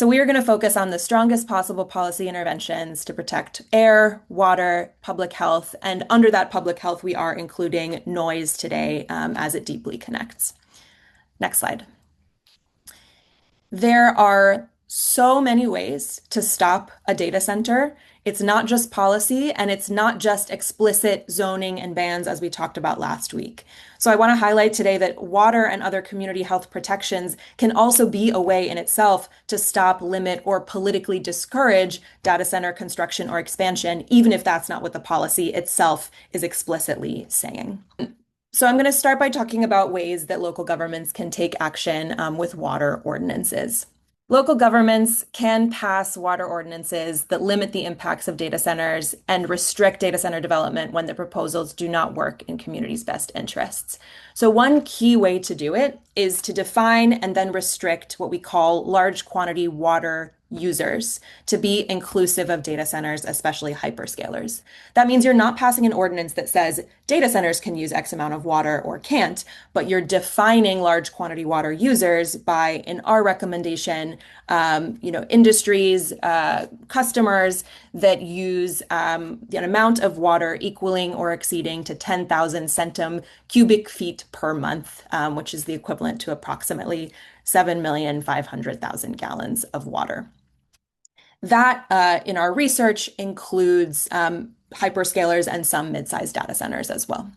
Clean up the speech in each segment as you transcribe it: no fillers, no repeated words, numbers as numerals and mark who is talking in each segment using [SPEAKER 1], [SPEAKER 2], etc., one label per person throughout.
[SPEAKER 1] So we are going to focus on the strongest possible policy interventions to protect air, water, public health, and under that public health, we are including noise today as it deeply connects. Next slide. There are so many ways to stop a data center. It's not just policy and it's not just explicit zoning and bans as we talked about last week. So I want to highlight today that water and other community health protections can also be a way in itself to stop, limit, or politically discourage data center construction or expansion, even if that's not what the policy itself is explicitly saying. So I'm going to start by talking about ways that local governments can take action with water ordinances. Local governments can pass water ordinances that limit the impacts of data centers and restrict data center development when the proposals do not work in communities' best interests. So one key way to do it is to define and then restrict what we call large quantity water users to be inclusive of data centers, especially hyperscalers. That means you're not passing an ordinance that says data centers can use X amount of water or can't, but you're defining large quantity water users by, in our recommendation, industries, customers that use an amount of water equaling or exceeding to 10,000 centum cubic feet per month, which is the equivalent to approximately 7,500,000 gallons of water. That, in our research, includes hyperscalers and some mid-sized data centers as well.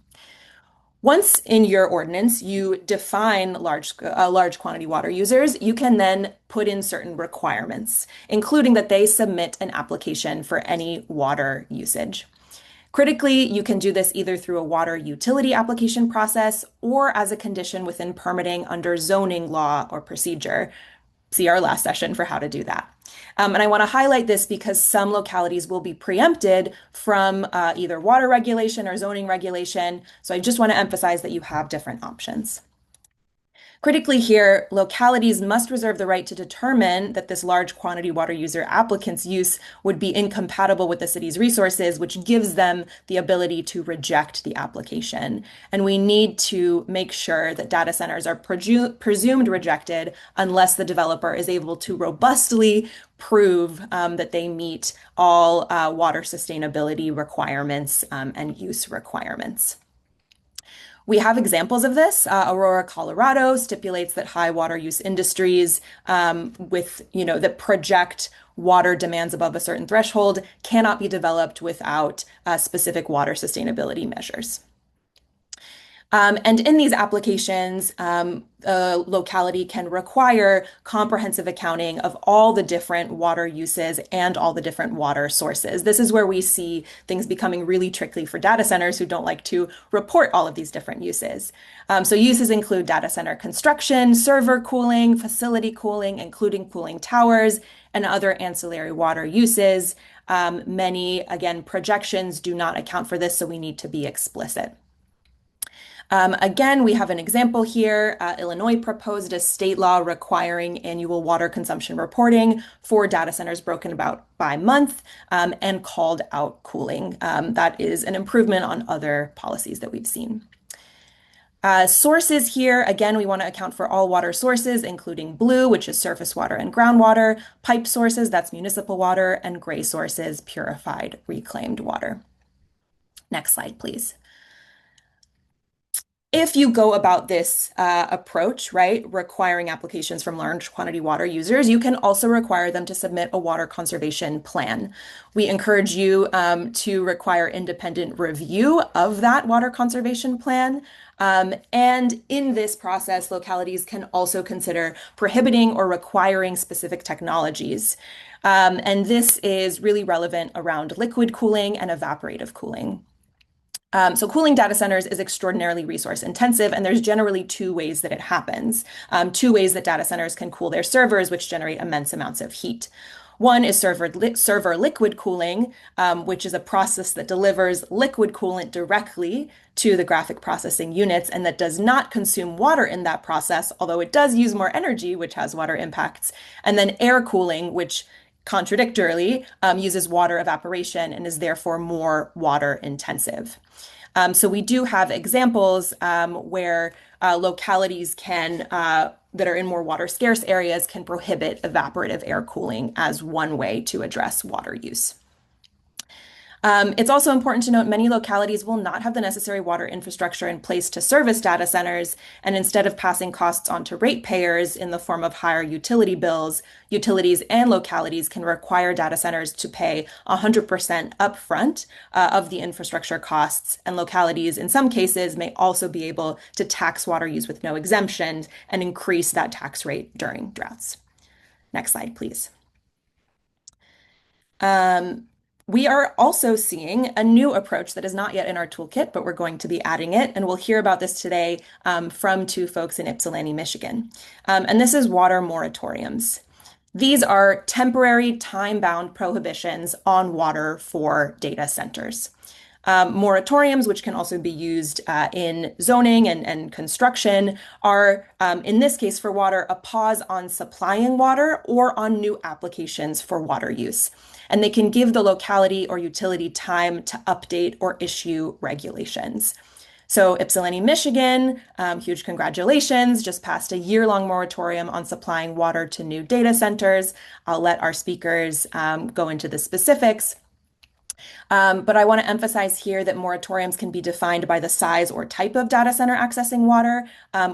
[SPEAKER 1] Once in your ordinance you define large quantity water users, you can then put in certain requirements, including that they submit an application for any water usage. Critically, you can do this either through a water utility application process or as a condition within permitting under zoning law or procedure. See our last session for how to do that. And I want to highlight this because some localities will be preempted from either water regulation or zoning regulation. So I just want to emphasize that you have different options. Critically here, localities must reserve the right to determine that this large quantity water user applicant's use would be incompatible with the city's resources, which gives them the ability to reject the application. And we need to make sure that data centers are presumed rejected unless the developer is able to robustly prove that they meet all water sustainability requirements and use requirements. We have examples of this. Aurora, Colorado stipulates that high water use industries that project water demands above a certain threshold cannot be developed without specific water sustainability measures. And in these applications, a locality can require comprehensive accounting of all the different water uses and all the different water sources. This is where we see things becoming really tricky for data centers who don't like to report all of these different uses. So uses include data center construction, server cooling, facility cooling, including cooling towers, and other ancillary water uses. Many, again, projections do not account for this, so we need to be explicit. Again, we have an example here. Illinois proposed a state law requiring annual water consumption reporting for data centers broken about by month and called out cooling. That is an improvement on other policies that we've seen. Sources here, again, we want to account for all water sources, including blue, which is surface water and groundwater, pipe sources, that's municipal water, and gray sources, purified reclaimed water. Next slide, please. If you go about this approach, right, requiring applications from large quantity water users, you can also require them to submit a water conservation plan. We encourage you to require independent review of that water conservation plan. And in this process, localities can also consider prohibiting or requiring specific technologies. And this is really relevant around liquid cooling and evaporative cooling. So cooling data centers is extraordinarily resource intensive, and there's generally two ways that it happens. Two ways that data centers can cool their servers, which generate immense amounts of heat. One is server liquid cooling, which is a process that delivers liquid coolant directly to the graphic processing units and that does not consume water in that process, although it does use more energy, which has water impacts. And then air cooling, which contradictorily uses water evaporation and is therefore more water intensive. So we do have examples where localities that are in more water scarce areas can prohibit evaporative air cooling as one way to address water use. It's also important to note many localities will not have the necessary water infrastructure in place to service data centers, and instead of passing costs on to ratepayers in the form of higher utility bills, utilities and localities can require data centers to pay 100% upfront of the infrastructure costs, and localities in some cases may also be able to tax water use with no exemptions and increase that tax rate during droughts. Next slide, please. We are also seeing a new approach that is not yet in our toolkit, but we're going to be adding it. And we'll hear about this today from two folks in Ypsilanti, Michigan. And this is water moratoriums. These are temporary time-bound prohibitions on water for data centers. Moratoriums, which can also be used in zoning and construction, are, in this case for water, a pause on supplying water or on new applications for water use. And they can give the locality or utility time to update or issue regulations. So Ypsilanti, Michigan, huge congratulations, just passed a year-long moratorium on supplying water to new data centers. I'll let our speakers go into the specifics. But I want to emphasize here that moratoriums can be defined by the size or type of data center accessing water,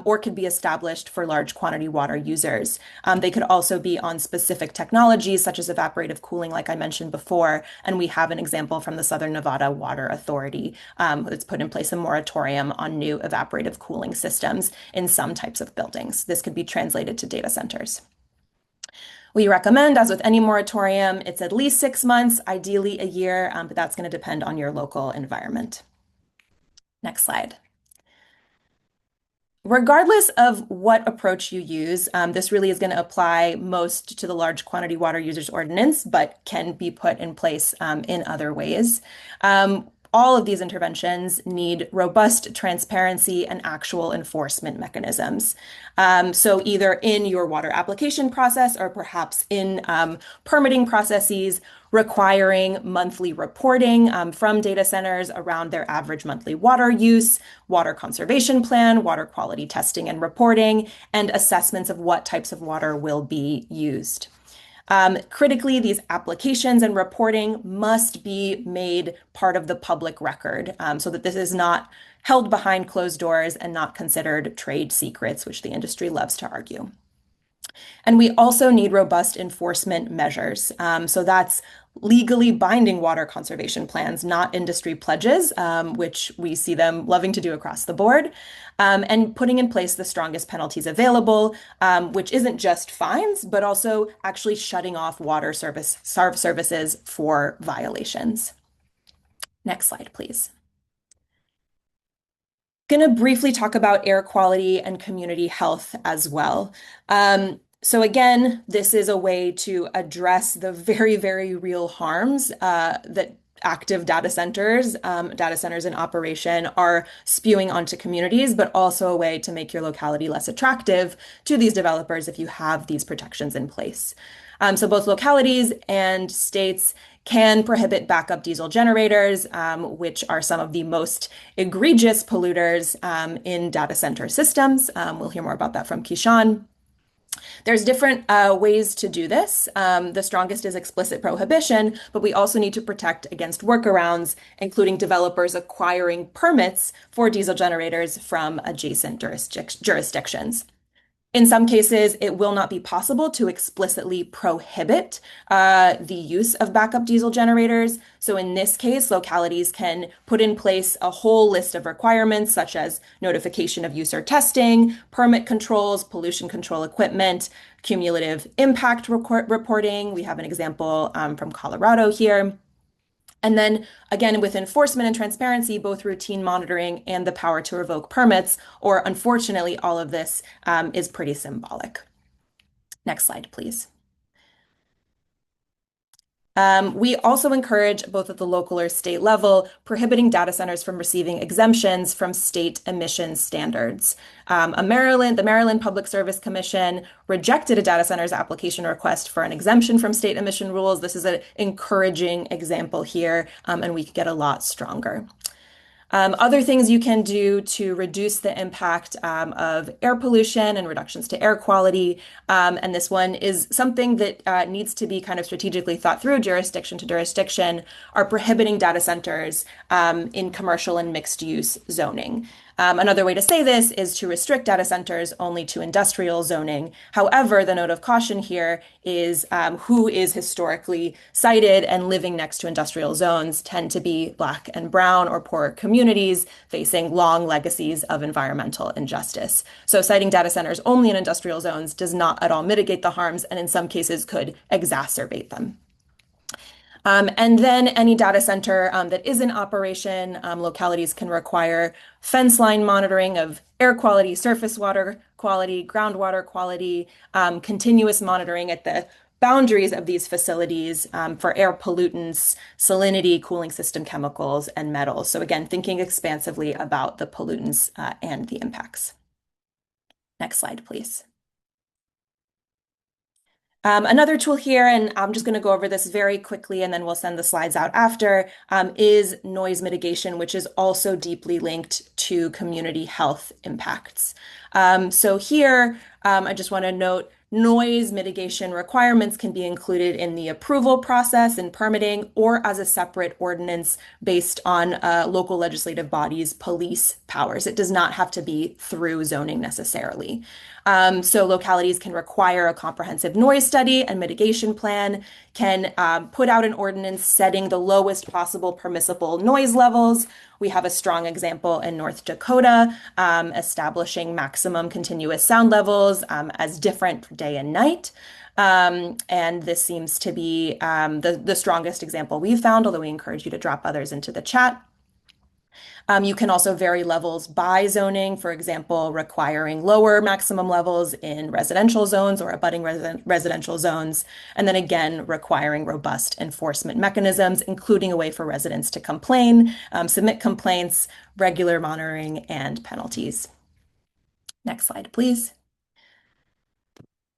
[SPEAKER 1] or could be established for large quantity water users. They could also be on specific technologies such as evaporative cooling, like I mentioned before. And we have an example from the Southern Nevada Water Authority that's put in place a moratorium on new evaporative cooling systems in some types of buildings. This could be translated to data centers. We recommend, as with any moratorium, it's at least 6 months, ideally a year, but that's going to depend on your local environment. Next slide. Regardless of what approach you use, this really is going to apply most to the large quantity water users ordinance, but can be put in place in other ways. All of these interventions need robust transparency and actual enforcement mechanisms. So either in your water application process or perhaps in permitting processes, requiring monthly reporting from data centers around their average monthly water use, water conservation plan, water quality testing and reporting, and assessments of what types of water will be used. Critically, these applications and reporting must be made part of the public record so that this is not held behind closed doors and not considered trade secrets, which the industry loves to argue. And we also need robust enforcement measures. So that's legally binding water conservation plans, not industry pledges, which we see them loving to do across the board, and putting in place the strongest penalties available, which isn't just fines, but also actually shutting off water services for violations. Next slide, please. Going to briefly talk about air quality and community health as well. So again, this is a way to address the very, very real harms that active data centers in operation are spewing onto communities, but also a way to make your locality less attractive to these developers if you have these protections in place. So both localities and states can prohibit backup diesel generators, which are some of the most egregious polluters in data center systems. We'll hear more about that from Kishan. There's different ways to do this. The strongest is explicit prohibition, but we also need to protect against workarounds, including developers acquiring permits for diesel generators from adjacent jurisdictions. In some cases, it will not be possible to explicitly prohibit the use of backup diesel generators. So in this case, localities can put in place a whole list of requirements, such as notification of user testing, permit controls, pollution control equipment, cumulative impact reporting. We have an example from Colorado here. And then again, with enforcement and transparency, both routine monitoring and the power to revoke permits, or unfortunately, all of this is pretty symbolic. Next slide, please. We also encourage, both at the local or state level, prohibiting data centers from receiving exemptions from state emissions standards. The Maryland Public Service Commission rejected a data center's application request for an exemption from state emission rules. This is an encouraging example here, and we could get a lot stronger. Other things you can do to reduce the impact of air pollution and reductions to air quality. And this one is something that needs to be kind of strategically thought through jurisdiction to jurisdiction, are prohibiting data centers in commercial and mixed use zoning. Another way to say this is to restrict data centers only to industrial zoning. However, the note of caution here is who is historically sited and living next to industrial zones tend to be Black and Brown or poor communities facing long legacies of environmental injustice. So citing data centers only in industrial zones does not at all mitigate the harms and in some cases could exacerbate them. And then any data center that is in operation, localities can require fence line monitoring of air quality, surface water quality, groundwater quality, continuous monitoring at the boundaries of these facilities for air pollutants, salinity, cooling system chemicals, and metals. So again, thinking expansively about the pollutants and the impacts. Next slide, please. Another tool here, and I'm just going to go over this very quickly and then we'll send the slides out after, is noise mitigation, which is also deeply linked to community health impacts. So here, I just want to note noise mitigation requirements can be included in the approval process and permitting or as a separate ordinance based on local legislative bodies' police powers. It does not have to be through zoning necessarily. So localities can require a comprehensive noise study and mitigation plan, can put out an ordinance setting the lowest possible permissible noise levels. We have a strong example in North Dakota, establishing maximum continuous sound levels as different for day and night. And this seems to be the strongest example we've found, although we encourage you to drop others into the chat. You can also vary levels by zoning, for example, requiring lower maximum levels in residential zones or abutting residential zones, and then again, requiring robust enforcement mechanisms, including a way for residents to complain, submit complaints, regular monitoring, and penalties. Next slide, please.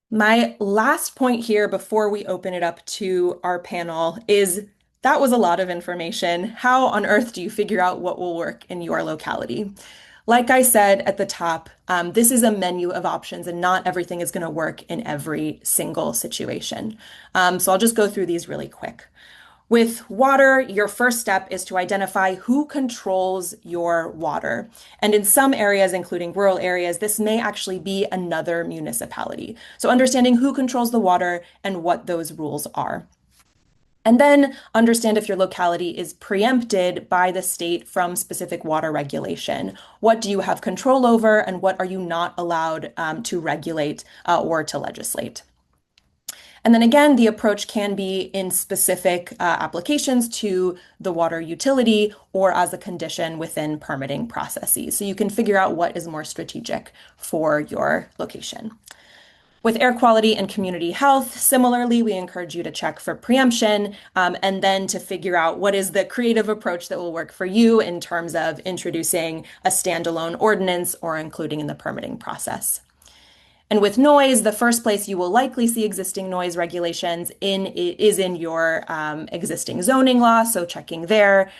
[SPEAKER 1] My last point here before we open it up to our panel is that was a lot of information. How on earth do you figure out what will work in your locality? Like I said at the top, this is a menu of options and not everything is going to work in every single situation. So I'll just go through these really quick. With water, your first step is to identify who controls your water. And in some areas, including rural areas, this may actually be another municipality. So understanding who controls the water and what those rules are. And then understand if your locality is preempted by the state from specific water regulation. What do you have control over and what are you not allowed to regulate or to legislate? And then again, the approach can be in specific applications to the water utility or as a condition within permitting processes. So you can figure out what is more strategic for your location. With air quality and community health, similarly, we encourage you to check for preemption and then to figure out what is the creative approach that will work for you in terms of introducing a standalone ordinance or including in the permitting process. And with noise, the first place you will likely see existing noise regulations is in your existing zoning law, so checking there.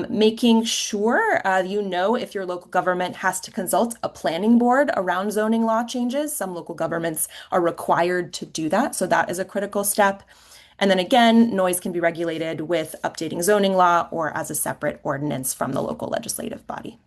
[SPEAKER 1] Making sure you know if your local government has to consult a planning board around zoning law changes. Some local governments are required to do that, so that is a critical step. And then again, noise can be regulated with updating zoning law or as a separate ordinance from the local legislative body.